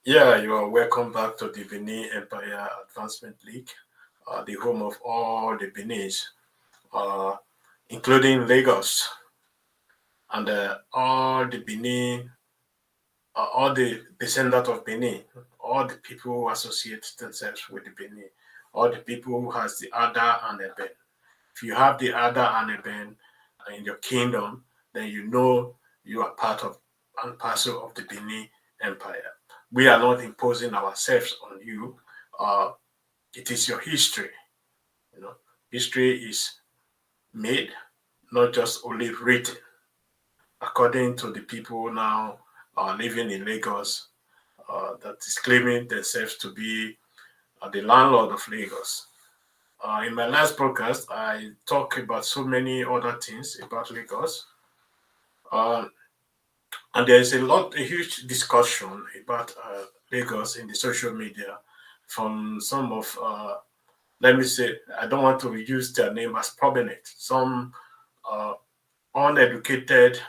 Yeah, you are welcome back to the Benin Empire Advancement League, the home of all the Benins, uh, including Lagos, and all the Benin, all the descendants of Benin, all the people who associate themselves with the Benin, all the people who has the Ada and Eben. If you have the Ada and Eben in your kingdom, then you know you are part of and parcel of the Benin Empire. We are not imposing ourselves on you. Uh, it is your history. You know, history is made, not just only written. According to the people now living in Lagos, that is claiming themselves to be the landlord of Lagos. In my last broadcast, I talked about so many other things about Lagos, uh, and there is a huge discussion about Lagos in the social media from some of let me say, I don't want to use their name as prominent. Some uh, uneducated,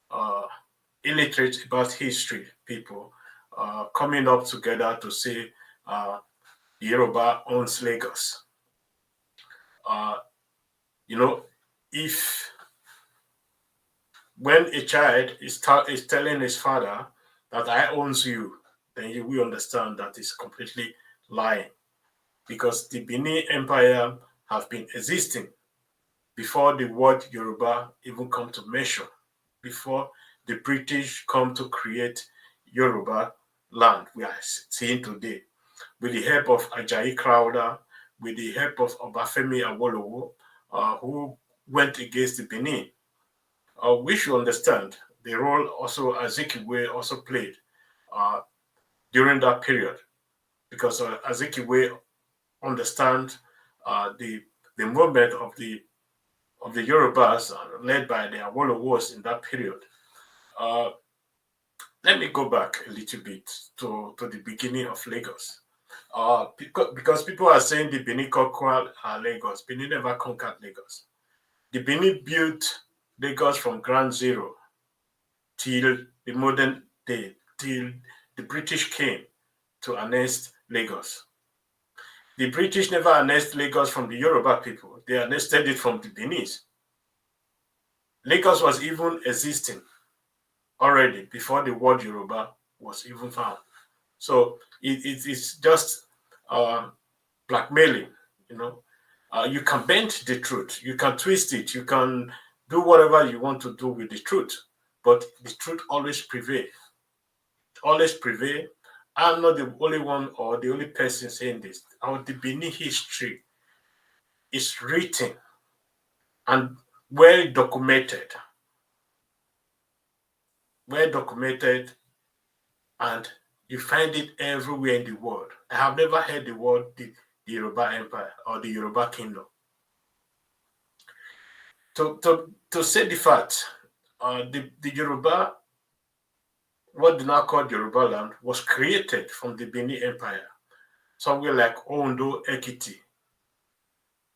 uh, illiterate about history people coming up together to say Yoruba owns Lagos. Uh, you know, if when a child is telling his father that I owns you, then you will understand that it's completely lying because the Benin Empire have been existing before the word Yoruba even come to mention, before the British come to create Yoruba land we are seeing today, with the help of Ajayi Crowder, with the help of Obafemi Awolowo, who went against the Benin. We should understand the role also Azikiwe also played uh, during that period, because Azikiwe understand the movement of the Yorubas led by the Awolo Wars in that period. Uh, Let me go back a little bit to the beginning of Lagos. Because people are saying the Benin conquered Lagos. Benin never conquered Lagos. The Benin built Lagos from ground zero till the modern day, till the British came to annex Lagos. The British never annexed Lagos from the Yoruba people. They annexed it from the Benins. Lagos was even existing already before the word Yoruba was even found. So it's just uh, blackmailing, you know. You can bend the truth, you can twist it, you can do whatever you want to do with the truth, but the truth always prevails. Always prevail. I'm not the only one or the only person saying this. Our the Benin history is written and well documented, well documented, and you find it everywhere in the world. I have never heard the word the Yoruba Empire or the Yoruba Kingdom. To say the fact, the Yoruba, what they now called Yoruba land, was created from the Benin Empire, somewhere like Ondo, Ekiti.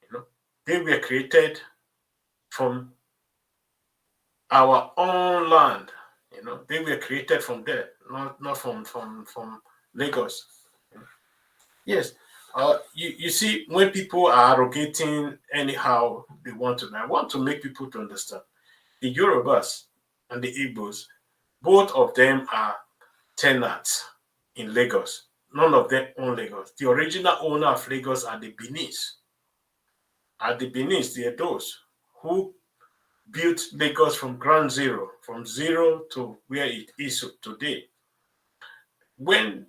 You know, they were created from our own land. You know, they were created from there, not from Lagos. Yes. You see, when people are arrogating anyhow they want to, I want to make people to understand the Yorubas and the Igbos, both of them are tenants in Lagos. None of them own Lagos. The original owner of Lagos are the Benins. Are the Benins, the Edos, who built Lagos from ground zero, from zero to where it is today. When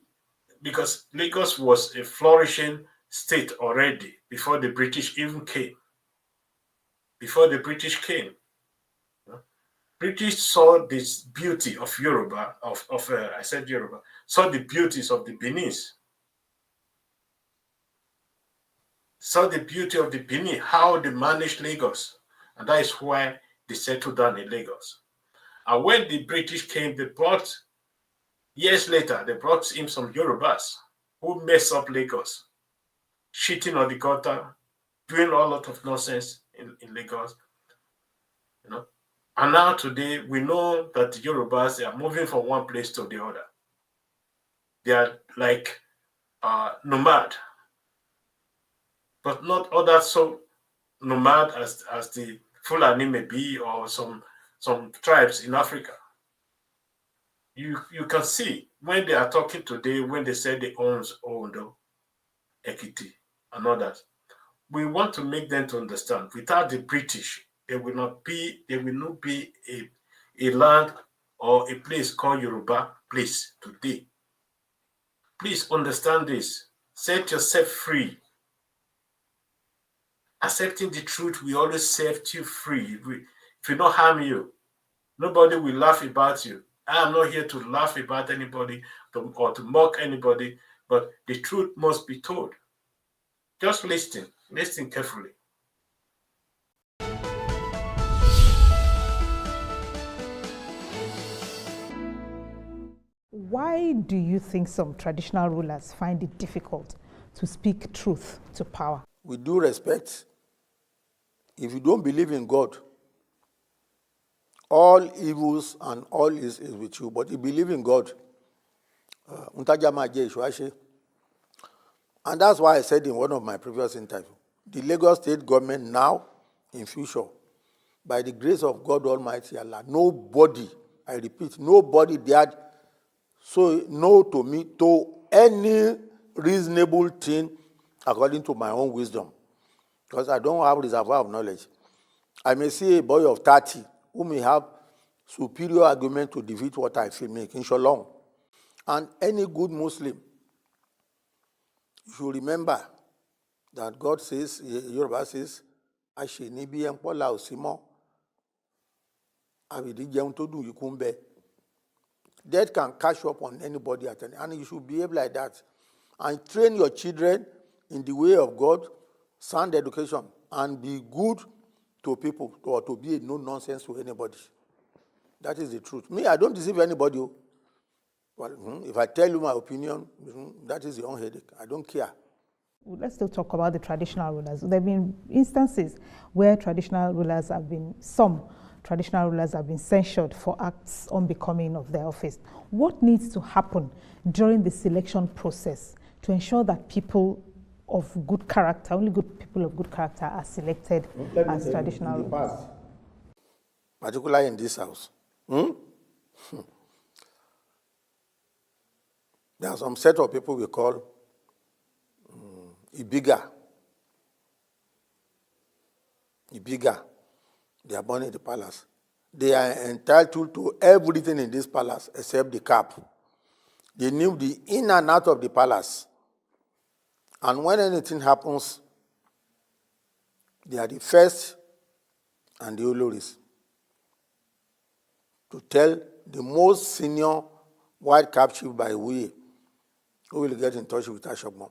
Because Lagos was a flourishing state already before the British even came. Before the British came, British saw this beauty of Yoruba, I said Yoruba, saw the beauties of the Benins, saw the beauty of the Benin, how they managed Lagos. And that is why they settled down in Lagos. And when the British came, years later, they brought in some Yorubas who messed up Lagos, shitting on the gutter, doing a lot of nonsense in Lagos, you know. And now today we know that the Yorubas are moving from one place to the other. They are like nomad, but not other so nomad as the Fulani may be, or some tribes in Africa. You can see when they are talking today, when they say they owns Ondo, Ekiti, and others. We want to make them to understand without the British, there will not be a land or a place called Yoruba place today. Please understand this. Set yourself free. Accepting the truth will always set you free. If we don't harm you, nobody will laugh about you. I am not here to laugh about anybody or to mock anybody, but the truth must be told. Just listen carefully. Why do you think some traditional rulers find it difficult to speak truth to power? With due respect, if you don't believe in God, all evils and all is with you. But if you believe in God, and that's why I said in one of my previous interviews, the Lagos state government now, in future, by the grace of God Almighty Allah, nobody, I repeat, nobody dared say no to me to any reasonable thing according to my own wisdom. Because I don't have reservoir of knowledge. I may see a boy of 30 who may have superior argument to defeat what I feel make, inshallah. And any good Muslim, you should remember that God says, Yorubas says, Ashe nibi empola osimo, abidi jeun to do yukumbe. Death can catch up on anybody at any, and you should behave like that. And train your children in the way of God, sound education, and be good to people, or to be a no-nonsense to anybody. That is the truth. Me, I don't deceive anybody. Well, if I tell you my opinion, that is your own headache. I don't care. Let's still talk about the traditional rulers. There have been instances where some traditional rulers have been censured for acts unbecoming of their office. What needs to happen during the selection process to ensure that people of good character, only good people of good character are selected as traditional rulers? Particularly in this house. There are some set of people we call Ibiga. They are born in the palace. They are entitled to everything in this palace except the cap. They knew the in and out of the palace. And when anything happens, they are the first and the Oloris to tell the most senior white cap chief by way who will get in touch with Ashokmo.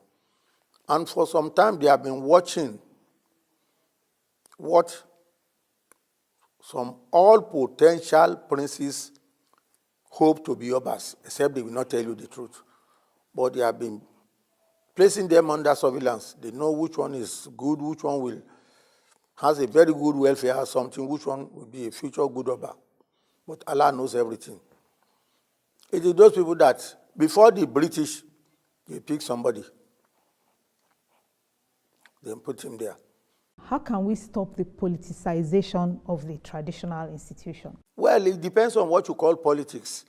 And for some time, they have been watching what some all potential princes hope to be Yorubas, except they will not tell you the truth. But they have been placing them under surveillance. They know which one is good, which one has a very good welfare or something, which one will be a future good Oba. But Allah knows everything. It is those people that, before the British, they pick somebody, then put him there. How can we stop the politicization of the traditional institution? Well, it depends on what you call politics.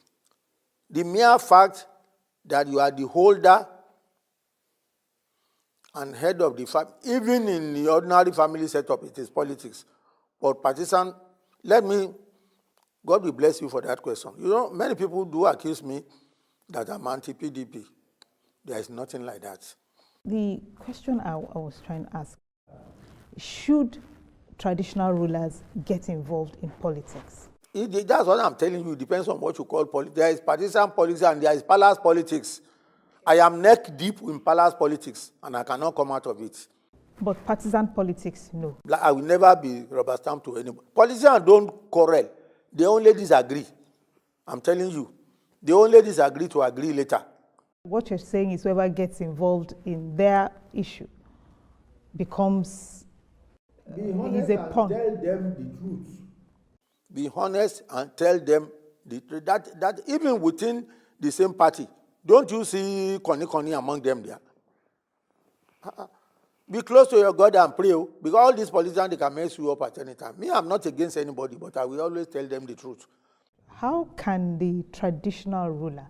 The mere fact that you are the holder and head of the family, even in the ordinary family setup, it is politics. But partisan, God will bless you for that question. You know, many people do accuse me that I'm anti-PDP. There is nothing like that. The question I was trying to ask, should traditional rulers get involved in politics? That's what I'm telling you. It depends on what you call politics. There is partisan politics and there is palace politics. I am neck deep in palace politics and I cannot come out of it. But partisan politics, no. I will never be rubber stamped to anybody. Politicians don't quarrel. They only disagree. I'm telling you. They only disagree to agree later. What you're saying is whoever gets involved in their issue becomes is a pawn. Tell them the truth. Be honest and tell them the truth. That even within the same party, Don't you see Koni among them there? Be close to your God and pray, because all these politicians, they can mess you up at any time. Me, I'm not against anybody, but I will always tell them the truth. How can the traditional ruler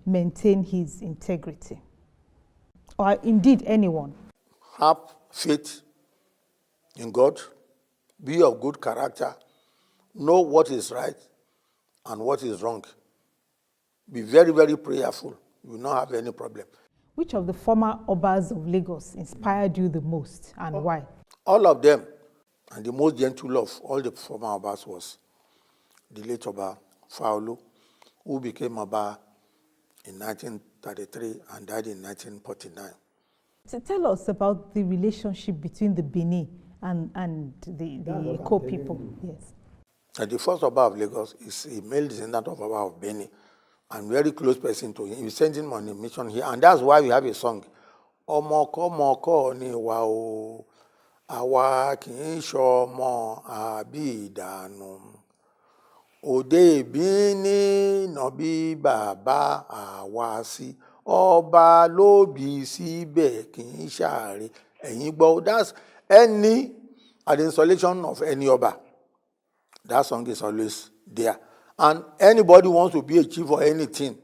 maintain his integrity? Or indeed anyone? Have faith in God, be of good character, know what is right and what is wrong. Be very, very prayerful. You will not have any problem. Which of the former Obas of Lagos inspired you the most and why? All of them. And the most gentle of all the former Obas was the late Oba Faolu, who became Oba in 1933 and died in 1949. So tell us about the relationship between the Benin and the Igbo people. Yes. And the first Oba of Lagos is a male descendant of Oba of Benin and very close person to him. We sent him on a mission here, and that's why we have a song. Ọmọkọ́mọkọ́ ni wa o, àwa kì í ṣọmọ àbí ìdànù. Òde ìbíní nàbí bàbá àwa sí, ọba ló bí síbẹ̀ kì í ṣàárẹ̀. Ẹ̀yin gbọ́, that's any, at the installation of any Oba. That song is always there. And anybody wants to be a chief or anything,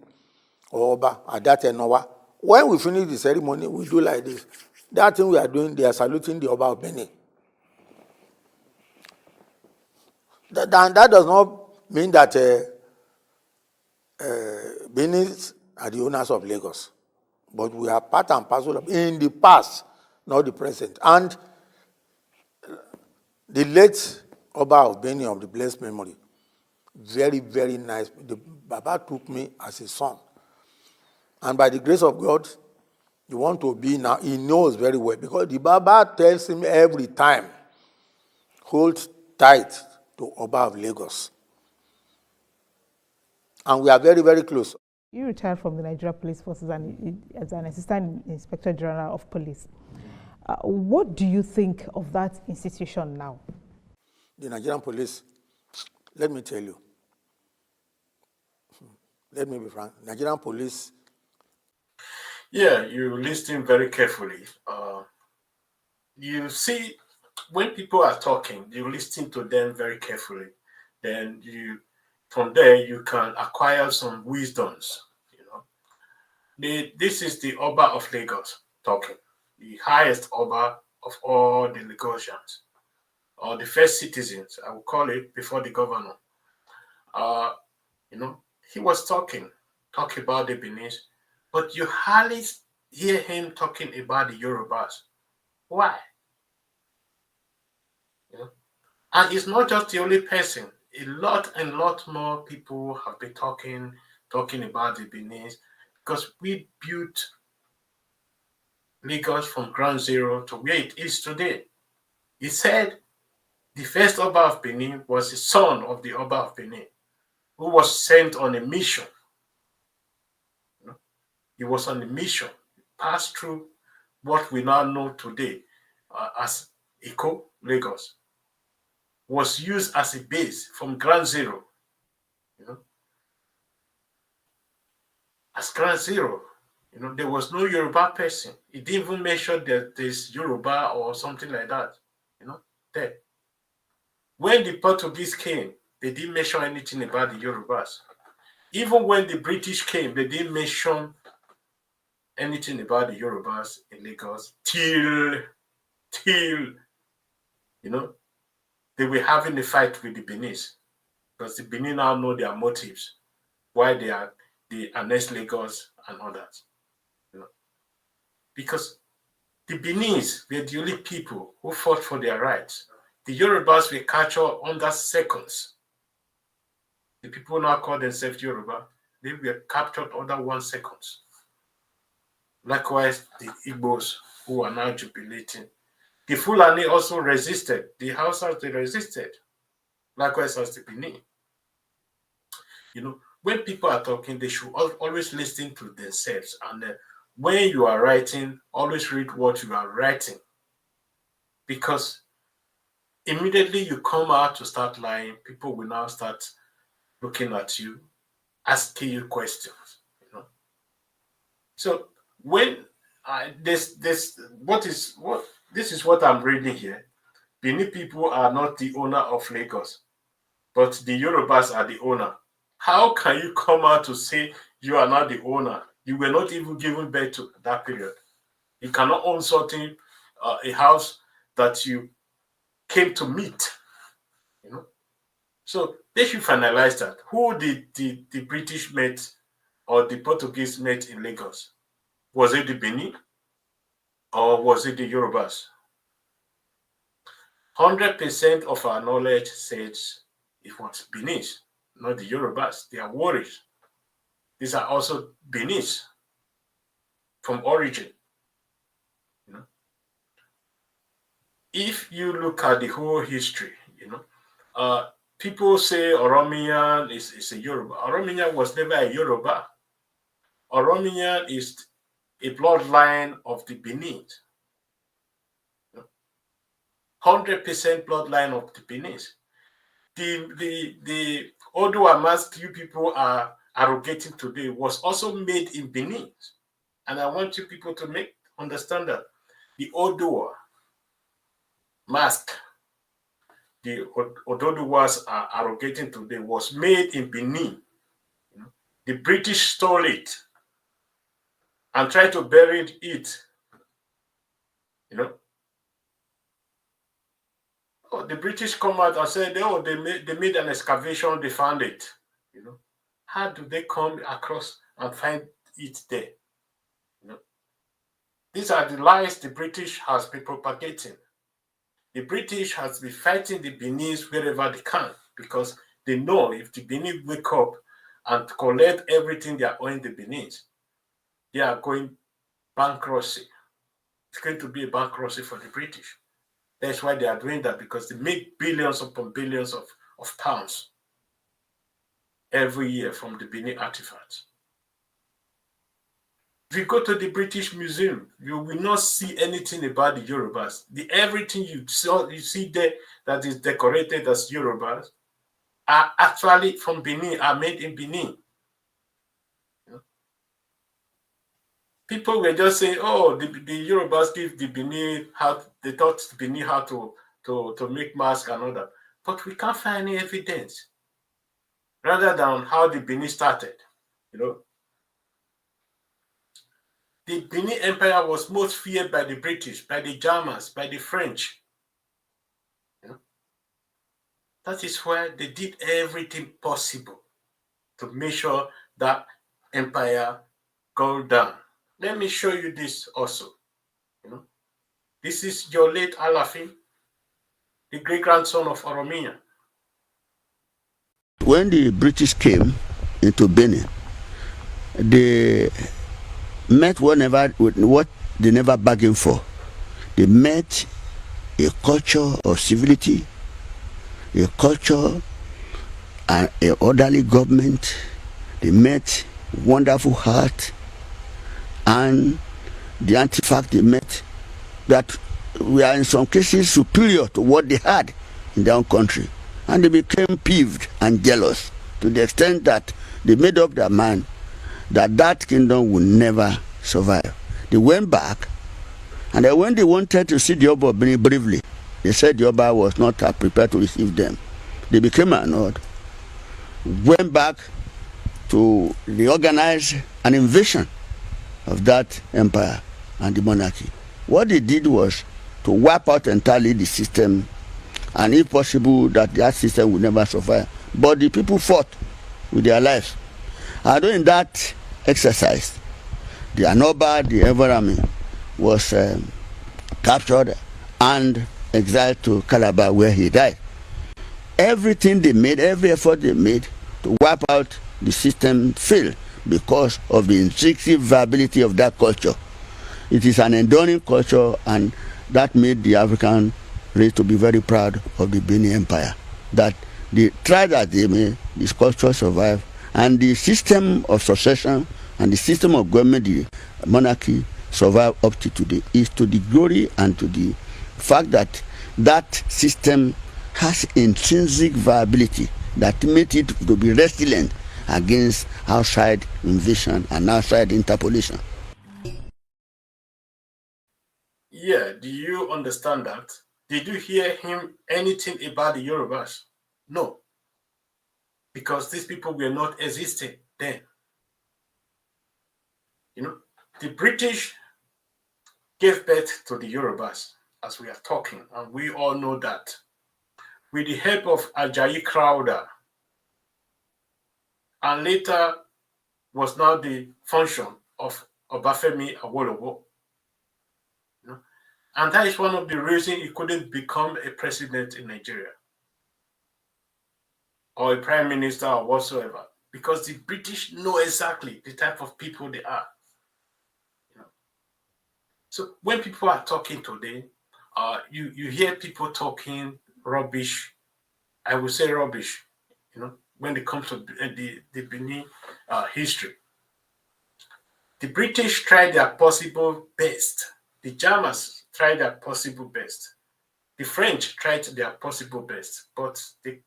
or Oba, at that Enowa, when we finish the ceremony, we do like this. That thing we are doing, they are saluting the Oba of Benin. That does not mean that Benins are the owners of Lagos. But we are part and parcel of, in the past, not the present. And the late Oba of Benin of the blessed memory, very, very nice. The Baba took me as a son. And by the grace of God, you want to be now, he knows very well. Because the Baba tells him every time, hold tight to Oba of Lagos. And we are very, very close. You retired from the Nigeria Police Forces as an Assistant Inspector General of Police. What do you think of that institution now? The Nigerian police, let me tell you, let me be frank, Nigerian police. Yeah, you listen very carefully. You see, when people are talking, you listen to them very carefully. Then from there, you can acquire some wisdoms. This is the Oba of Lagos talking, the highest Oba of all the Lagosians, or the first citizens, I would call it, before the governor. He was talking about the Benins, but you hardly hear him talking about the Yorubas. Why? And it's not just the only person. A lot more people have been talking about the Benins, because we built Lagos from ground zero to where it is today. He said the first Oba of Benin was the son of the Oba of Benin, who was sent on a mission. He was on a mission, passed through what we now know today as Eko, Lagos, was used as a base from ground zero. As ground zero, there was no Yoruba person. He didn't even mention that there's Yoruba or something like that. There. When the Portuguese came, they didn't mention anything about the Yorubas. Even when the British came, they didn't mention anything about the Yorubas in Lagos till they were having a fight with the Benins, because the Benin now know their motives, why they annexed Lagos and others. Because the Benins were the only people who fought for their rights. The Yorubas were captured under seconds. The people now call themselves Yoruba, they were captured under 1 second. Likewise, the Igbos, who are now jubilating. The Fulani also resisted. The Hausas, they resisted. Likewise as the Benin. When people are talking, they should always listen to themselves. And when you are writing, always read what you are writing. Because immediately you come out to start lying, people will now start looking at you, asking you questions. So when this is what I'm reading here. Benin people are not the owner of Lagos, but the Yorubas are the owner. How can you come out to say you are not the owner? You were not even given birth to that period. You cannot own something, a house that you came to meet. You know, so they should finalize that. Who did the British met or the Portuguese met in Lagos? Was it the Benin or was it the Yorubas? 100% of our knowledge says it was Benins, not the Yorubas. They are warriors. These are also Benins from origin. You know, if you look at the whole history, people say Oromiyan is a Yoruba. Oromiyan was never a Yoruba. Oromiyan is a bloodline of the Benin. 100% bloodline of the Benins. The Odo Amask you people are arrogating today was also made in Benin. And I want you people to understand that the Odo mask the Ododuwas are arrogating today was made in Benin. The British stole it and tried to bury it. The British come out and said, oh, they made an excavation, they found it. How do they come across and find it there? These are the lies the British has been propagating. The British has been fighting the Benins wherever they can because they know if the Benin wake up and collect everything they are owing the Benins, they are going bankruptcy. It's going to be a bankruptcy for the British. That's why they are doing that, because they make billions upon billions of pounds every year from the Benin artifacts. If you go to the British Museum, you will not see anything about the Yorubas. Everything you see there that is decorated as Yorubas are actually from Benin, are made in Benin. People were just saying, oh, the Yorubas give the Benin they taught the Benin how to make masks and all that. But we can't find any evidence rather than how the Benin started. The Benin Empire was most feared by the British, by the Germans, by the French. That is why they did everything possible to make sure that empire go down. Let me show you this also. This is your late Alafin, the great-grandson of Oromiyan. When the British came into Benin, they met what they never bargained for. They met a culture of civility, a culture and an orderly government. They met wonderful heart, and the artifact they met that were in some cases superior to what they had in their own country. And they became peeved and jealous to the extent that they made up their mind that kingdom would never survive. They went back, and then when they wanted to see the Oba of Benin briefly, they said the Oba was not prepared to receive them. They became annoyed, went back to reorganize an invasion of that empire and the monarchy. What they did was to wipe out entirely the system, and if possible, that system would never survive. But the people fought with their lives. And during that exercise, the Anoba, the Everami, was captured and exiled to Calabar, where he died. Everything they made, every effort they made to wipe out the system failed because of the intrinsic viability of that culture. It is an enduring culture, and that made the African race to be very proud of the Benin Empire. That they tried that they made this culture survive, and the system of succession and the system of government, the monarchy, survive up to today. Is to the glory and to the fact that that system has intrinsic viability that made it to be resilient against outside invasion and outside interpolation. Yeah, do you understand that? Did you hear him anything about the Yorubas? No, because these people were not existing then. You know, the British gave birth to the Yorubas as we are talking, and we all know that. With the help of Ajayi Crowther, and later was now the function of Obafemi Awolowo. You know? And that is one of the reasons he couldn't become a president in Nigeria or a prime minister or whatsoever, because the British know exactly the type of people they are. You know? So when people are talking today, you hear people talking rubbish. I would say rubbish, you know, when it comes to the Benin history. The British tried their possible best. The Germans tried their possible best. The French tried their possible best, but they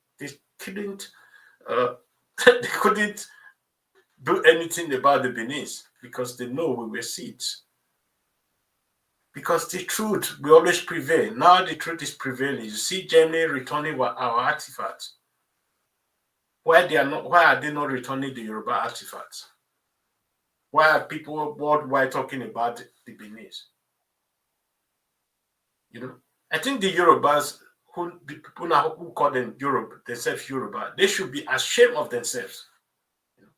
couldn't they couldn't do anything about the Benins because they know we were seeds. Because the truth will always prevail. Now the truth is prevailing. You see Germany returning our artifacts. Why are they not returning the Yoruba artifacts? Why are people worldwide talking about the Benins? You know, I think the Yorubas, the people now who call themselves Yoruba, they should be ashamed of themselves. You know?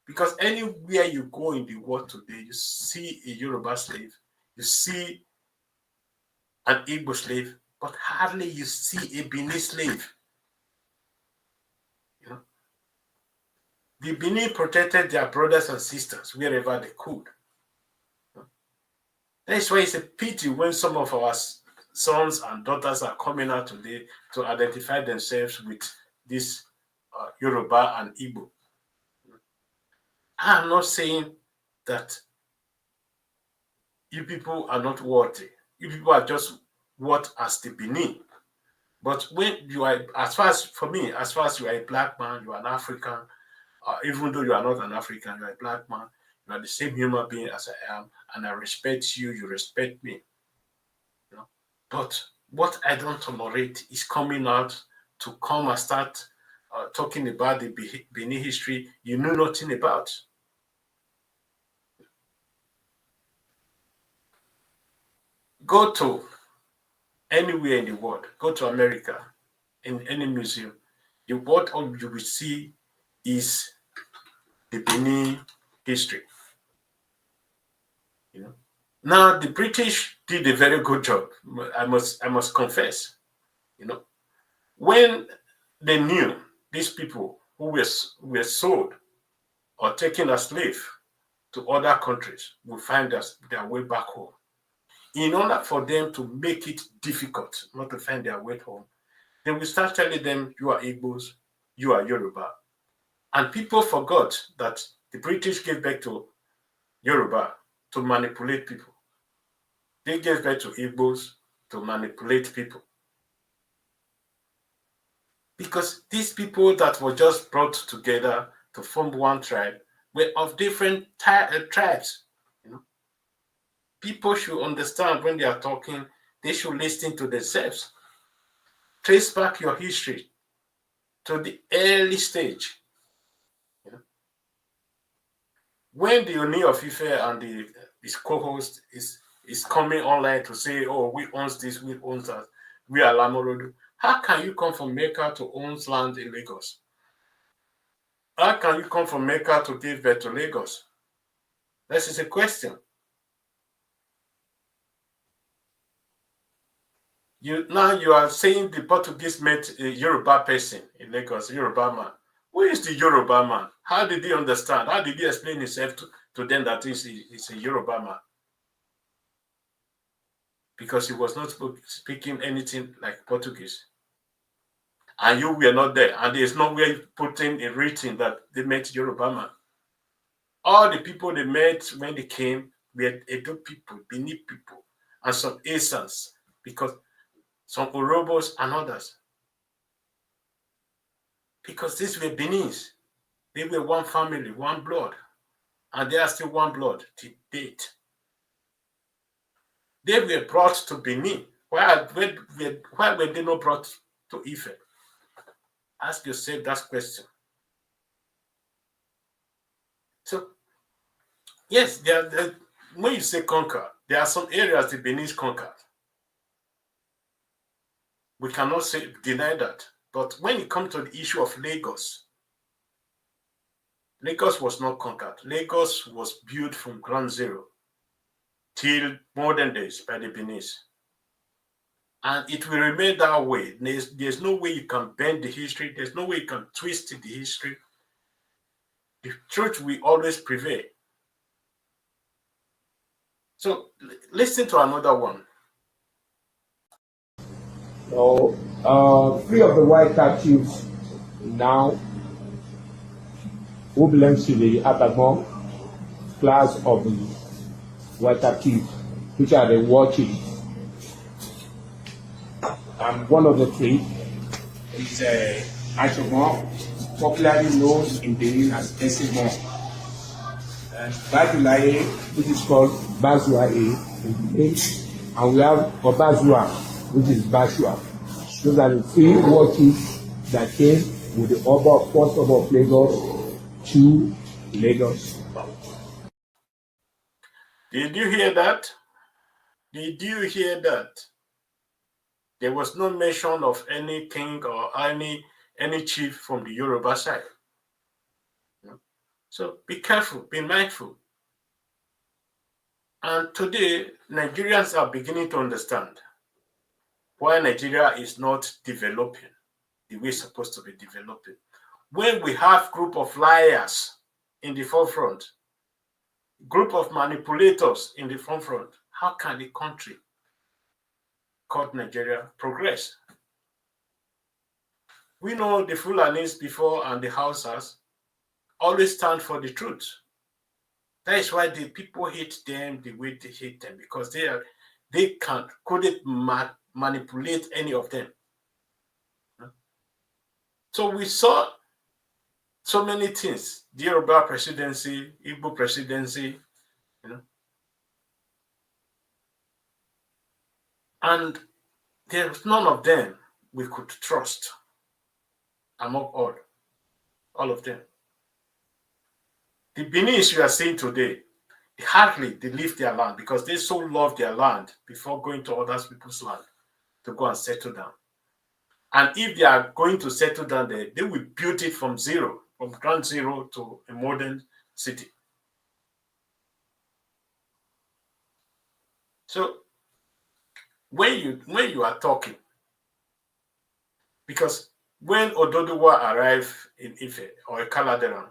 Because anywhere you go in the world today, you see a Yoruba slave, you see an Igbo slave, but hardly you see a Benin slave. You know, the Benin protected their brothers and sisters wherever they could. You know? That's why it's a pity when some of our sons and daughters are coming out today to identify themselves with this Yoruba and Igbo. I'm not saying that you people are not worthy. You people are just worth as the Benin. But when you are, as far as for me, as far as you are a black man, you are an African, even though you are not an African, you are a black man, you are the same human being as I am, and I respect you, you respect me. You know? But what I don't tolerate is coming out to come and start talking about the Benin history you know nothing about. Go to anywhere in the world, go to America, in any museum, what you will see is the Benin history. You know, now the British did a very good job. I must confess. You know, when they knew these people who were sold or taken as slaves to other countries will find their way back home. In order for them to make it difficult not to find their way home, they will start telling them, you are Igbos, you are Yoruba. And people forgot that the British gave back to Yoruba to manipulate people. They gave back to Igbos to manipulate people. Because these people that were just brought together to form one tribe were of different tribes. You know? People should understand when they are talking, they should listen to themselves. Trace back your history to the early stage. You know? When the Oni of Ife and his co-host is coming online to say, oh, we own this, we own that, we are Lamorodu. How can you come from Mecca to own land in Lagos? How can you come from Mecca to give birth to Lagos? This is a question. Now you are saying the Portuguese met a Yoruba person in Lagos, a Yoruba man. Who is the Yoruba man? How did he understand? How did he explain himself to them that he's a Yoruba man? Because he was not speaking anything like Portuguese. And you were not there. And there's nowhere putting a written that they met Yoruba man. All the people they met when they came were Edo people, Benin people, and some Asans, because some Orobos and others. Because these were Benins. They were one family, one blood. And they are still one blood to date. They were brought to Benin. Why were they not brought to Ife? Ask yourself that question. So, yes, when you say conquer, there are some areas the Benin conquered. We cannot deny that. But when it comes to the issue of Lagos, Lagos was not conquered. Lagos was built from ground zero till modern days by the Benins. And it will remain that way. There's no way you can bend the history. There's no way you can twist the history. The truth will always prevail. So listen to another one. So, three of the white chiefs now, who belongs to the Atagbon class of the white chiefs, which are the war chiefs. And one of the three is Achobon, popularly known in Benin as Esibon. And Badulaye, which is called Bazuaye in Benin, and we have Obazua, which is Bashua. Those are the three war chiefs that came with the first Oba of Lagos to Lagos. Did you hear that? Did you hear that? There was no mention of any king or any chief from the Yoruba side. So be careful, be mindful. And today, Nigerians are beginning to understand why Nigeria is not developing the way it's supposed to be developing. When we have group of liars in the forefront, group of manipulators in the forefront, how can the country called Nigeria progress? We know the Fulanis before and the Hausas always stand for the truth. That is why the people hate them the way they hate them, because they couldn't manipulate any of them. So we saw so many things: the Yoruba presidency, Igbo presidency, and there's none of them we could trust among all of them. The Benins you are seeing today, hardly they leave their land because they so love their land before going to other people's land to go and settle down. And if they are going to settle down there, they will build it from zero, from ground zero to a modern city. So when you are talking, because when Ododuwa arrived in Ife or Kaladeran,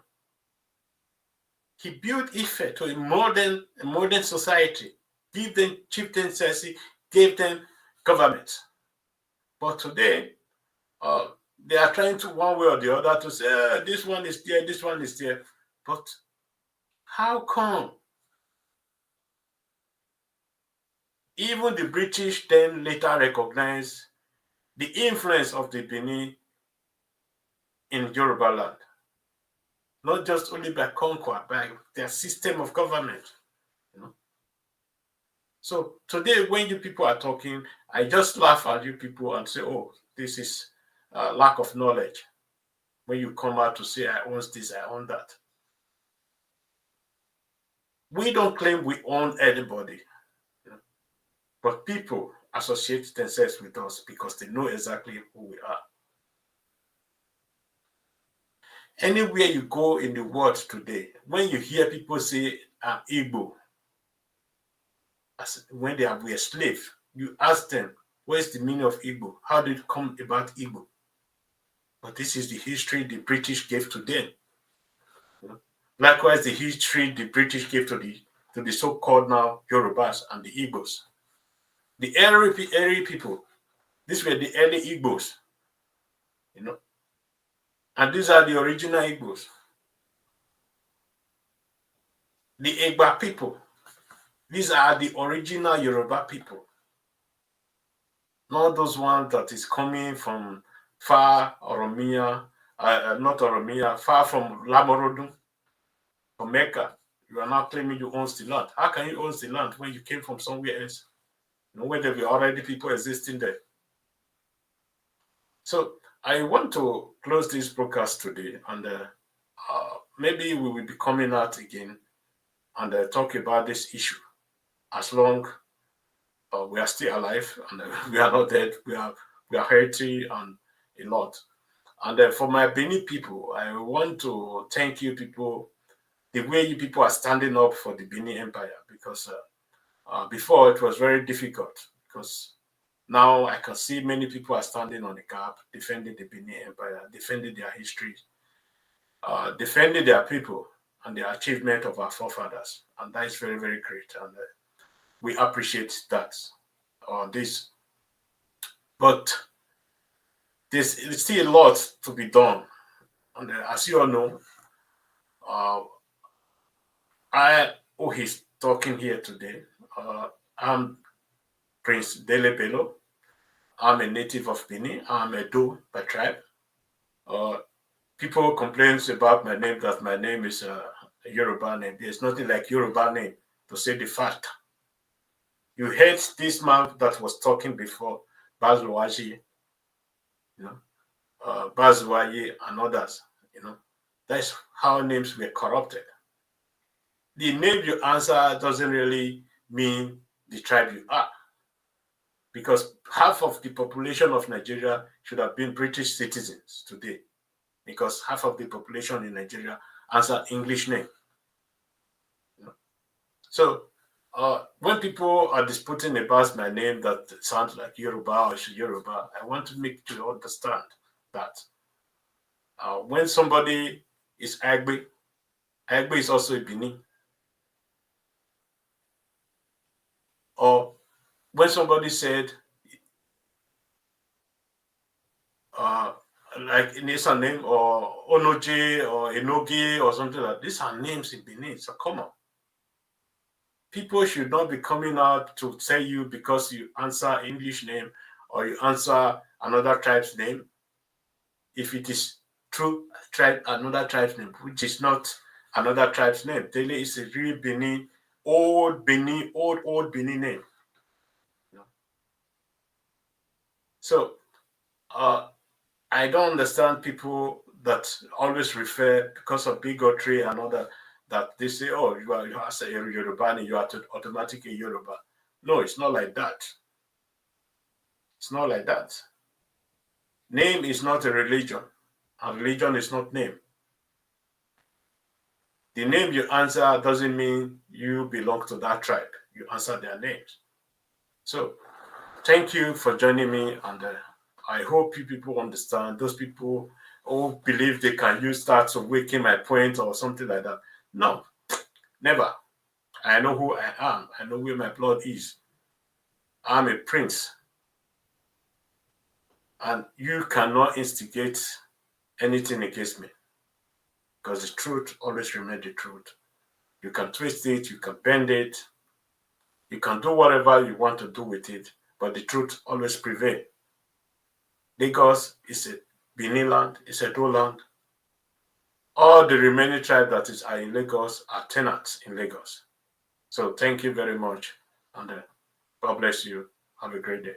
he built Ife to a modern society, gave them chieftaincy, gave them government. But today, they are trying to one way or the other to say, this one is there, this one is there. But how come? Even the British then later recognized the influence of the Benin in Yoruba land. Not just only by conquest, by their system of government. So today, when you people are talking, I just laugh at you people and say, oh, this is lack of knowledge. When you come out to say, I own this, I own that. We don't claim we own anybody, but people associate themselves with us because they know exactly who we are. Anywhere you go in the world today, when you hear people say, I'm Igbo, when they were slaves, you ask them, where's the meaning of Igbo? How did it come about Igbo? But this is the history the British gave to them. Likewise, the history the British gave to the so-called now Yorubas and the Igbos. The early people, these were the early Igbos, and these are the original Igbos. The Igba people, these are the original Yoruba people. Not those ones that is coming from far Oromia, not Oromia, far from Lamorodun, from Mecca. You are now claiming you own the land. How can you own the land when you came from somewhere else? when there were already people existing there. So I want to close this broadcast today, and maybe we will be coming out again and talk about this issue. As long we are still alive and we are not dead, we are healthy and a lot. And for my Benin people, I want to thank you people, the way you people are standing up for the Benin Empire, because before it was very difficult, because now I can see many people are standing on the gap, defending the Benin Empire, defending their history, defending their people and the achievement of our forefathers. And that is very, very great. And we appreciate that on this. But there's still a lot to be done. And as you all know, he's talking here today. I'm Prince Dele Bello. I'm a native of Benin. I'm a Do by tribe. People complain about my name, that my name is a Yoruba name. There's nothing like Yoruba name to say the fact. You heard this man that was talking before, Bazuwaji, Bazuwaye and others, That's how names were corrupted. The name you answer doesn't really mean the tribe you are, because half of the population of Nigeria should have been British citizens today, because half of the population in Nigeria answer English name. So when people are disputing about my name that sounds like Yoruba or Yoruba, I want to make you understand that when somebody is Agbe, Agbe is also a Benin. Or when somebody said, like Inesa name or Onoje or Enogi or something like that, these are names in Benin, so come on. People should not be coming out to say you because you answer English name or you answer another tribe's name. If it is true tribe, another tribe's name, which is not another tribe's name. Dele is a real Benin, old Benin name. So I don't understand people that always refer, because of bigotry and all that they say, oh, you are a Yoruba, you are automatically Yoruba. No, it's not like that. It's not like that. Name is not a religion, and religion is not name. The name you answer doesn't mean you belong to that tribe. You answer their names. So thank you for joining me, and I hope you people understand. Those people who believe they can use that to weaken my point or something like that. No, never. I know who I am. I know where my blood is. I'm a prince. And you cannot instigate anything against me, because the truth always remains the truth. You can twist it, you can bend it, you can do whatever you want to do with it, but the truth always prevails. Lagos is a Benin land, it's a Do land. All the remaining tribes are in Lagos are tenants in Lagos. So thank you very much, and God bless you. Have a great day.